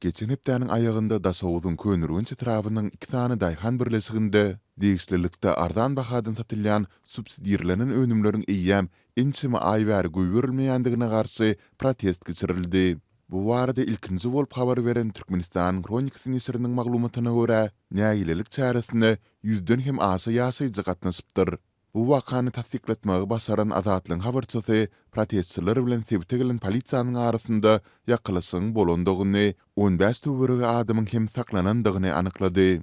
Geçen hepdäniň aýagynda Dasowuzyň könürgün çytrawynyň 2 tane daýhan birleşiginde degişlilikde arzan bahadan satylýan subsidiýerlenen önümleriň eýýäm inçimi aýbäri goýberilmeýändigine garşy protest geçirildi. Bu barada ilkinji bolup habar beren Türkmenistan Kronik Nisriniň maglumatyna görä, nägilelik çäresinde 100den hem aşy ýaşaýjy gatnaşypdyr. Bu wakany tasdikletmäge basaran Azatlyň habarçysy protestçiler bilen sebite gelen polisiýanyň arasynda ýakylysyň bolandygyny, 15 töwerege adamyň hem saklanandygyny anyklady.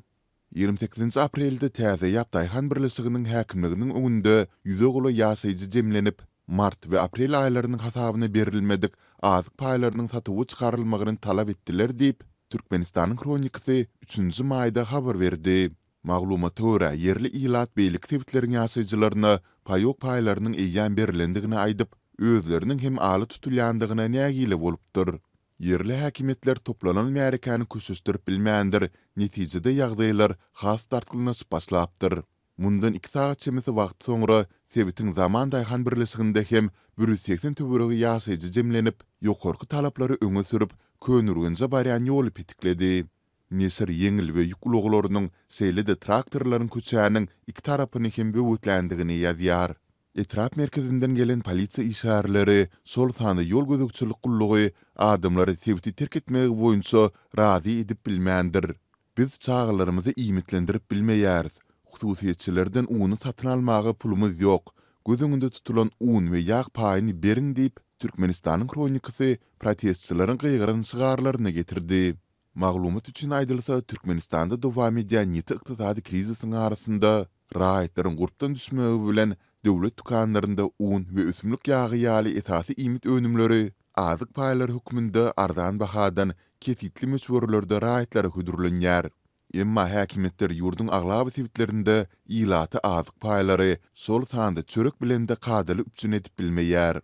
28 aprelde täze ýapdaýhan birleşiginiň häkimliginiň öňünde ýüze gola ýaşaýjy jemlenip, mart we aprel aýlarynyň hasabyny berilmedik azyk paýlarynyň satywy çykarylmagyny talap etdiler diýip Türkmenistanyň kronikasy 3-nji maýda habar berdi. Maglumata görä yerli ilat beýlik tewitlerini ýaşaýjylaryna paýok paýlarynyň eýýän berilendigini aýdyp, özleriniň hem aly tutulýandygyna nägile bolupdyr. Yerli häkimetler toplanan märekany köşüşdirip bilmändir, netijede ýagdaýlar has tartylnaşyp başlapdyr. Mundan 2 saat çemisi wagt soňra tewitiň zaman daýhan birleşiginde hem 180 töweregi ýaşaýjy jemlenip, ýokarky talaplary öňe sürüp, könürgünje barýan ýoly petikledi. Nesir yeňil we ýük uluglarynyň seýlede traktorlaryň köçäniň 2 tarapyny hem böwütländigini ýazýar. Etrap merkezinden gelen polisiýa işgärleri, sol sany ýol gözükçilik gullugy adamlary tewiti terk etmegi boýunça razy edip bilmändir. Biz çağlarymyzy iýmitlendirip bilmeýäris. Hususiýetçilerden uny satyn almagy pulumyz ýok. Gözüňde tutulan un we ýağ paýyny beriň diýip Türkmenistanyň kronikasy protestçilerin gyýgyryny çygarlaryna getirdi. Maglumat üçin aýdylsa, Türkmenistanda dowam edýän ýeti ykdysady krizisiň arasynda raýatlaryň gurpdan düşmegi bilen döwlet dukanlarynda un we ösümlik ýagy ýaly esasy iýmit önümleri azyk paýlary hukmynda arzan bahadan kesitli möçberlerde raýatlary hödürlenýär. Emma häkimetler ýurdun aglaby tewitlerinde ilaty azyk paýlary sol sanda çörek bilen de kadaly üçin edip bilmeýär.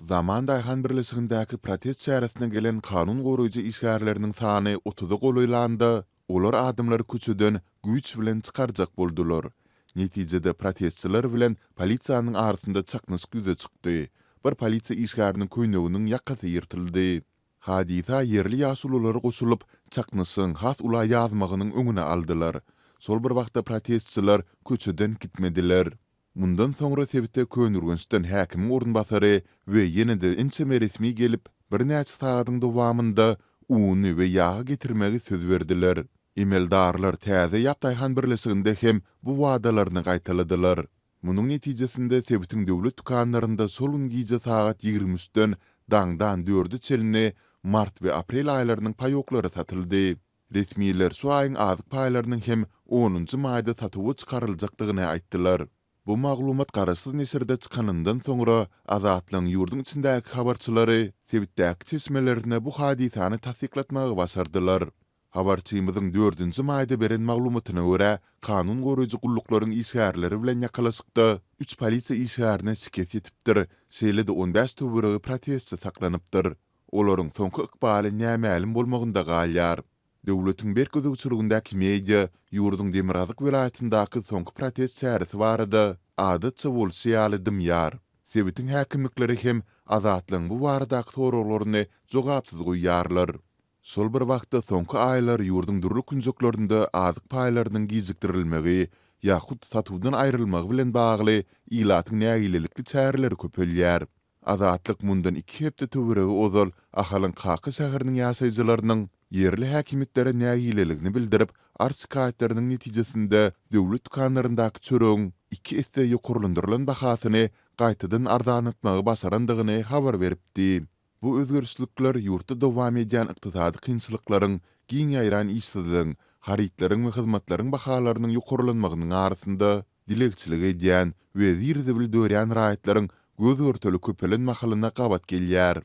Zaman daýhan birleşigindäki protest çäresine gelen kanun goraýjy işgärleriniň sany 30-a golaýlandy. Olar adamlary köçeden güýç bilen çykarjak boldular. Netijede protestçiler bilen polisiýanyň arasynda çaknaşyk ýüze çykdy. Bir polisiýa işgäriniň köýneginiň ýakasy ýyrtyldy. Hadisa yerli ýaşululary goşulyp, çaknaşyň has ula ýazmagynyň öňüne aldylar. Sol bir wagtda protestçiler köçeden gitmediler. Mundan soňra tewite könürgünçden häkimiň ornbasary we ýene-de inçeme resmi gelip, bir näçe sagatyň dowamynda uny we ýagy getirmegi söz berdiler. Emeldarlar täze ýapdaýhan birleşiginde hem bu wadalaryny gaýtaladylar. Munyň netijesinde tewitiň döwlet dukanlarynda solun giýje sagat 23-den daňdan 4 çeline mart we aprel aýlarynyň paýoklary satyldy. Resmiler şu aýyň azyk paýlarynyň hem 10-njy maýda satywy çykaryljakdygyny aýtdylar. Bu maglumat garaşsyz nesirde çykanyndan soňra Azatlyň ýurdun içindäki habarçylary tewitdäki çeşmelerine bu hadisany tasdikletmäge başardylar. Habarçymyzyň 4-nji maýda beren maglumatyna görä, kanun goraýjy gulluklaryň işgärleri bilen ýakalaşykda 3 polisiýa işgärine şikayet etipdir. Şeýlede 15 töweregi protestçi saklanypdyr. Olaryň soňky ykbaly nämälim bolmagynda galýar. Döwletiň berkezigçiligindäki media ýurdun Demirazyk welaýatyndaky soňky protest çäresi barada adatça bolýaly dymýar. Tewitiň häkimlikleri hem Azatlyň bu baradaky soraklaryny jogapsyz goýýarlar. Sol bir wagtda soňky aýlar ýurdun durly künjeklerinde azyk paýlarynyň gijikdirilmegi ýa-hut satywdan aýrylmagy bilen bagly ilatyň nägilelikli çäreleri köpelýär. Azatlyk mundan 2 hepde töweregi ozal ahalyň Kaky şäheriniň ýaşaýjylarynyň yerli häkimetlere nägileligini bildirip, arşikaýetleriniň netijesinde döwlet dukanlaryndaky çöregiň 2 esse ýokurlandyrylan bahasyny gaýtadan arzanatmagy başarandygyny habar beripdi. Bu özgörüşlikler ýurtda dowam edýän ykdysady kynçylyklaryň, giň ýaýran işsizligiň, harytlaryň we hyzmatlaryň bahalarynyň ýokurlanmagynyň arasynda dilekçilik edýän we zirzibil dörýän raýatlaryň göz örteli köpelen mahalyna gabat gelýär.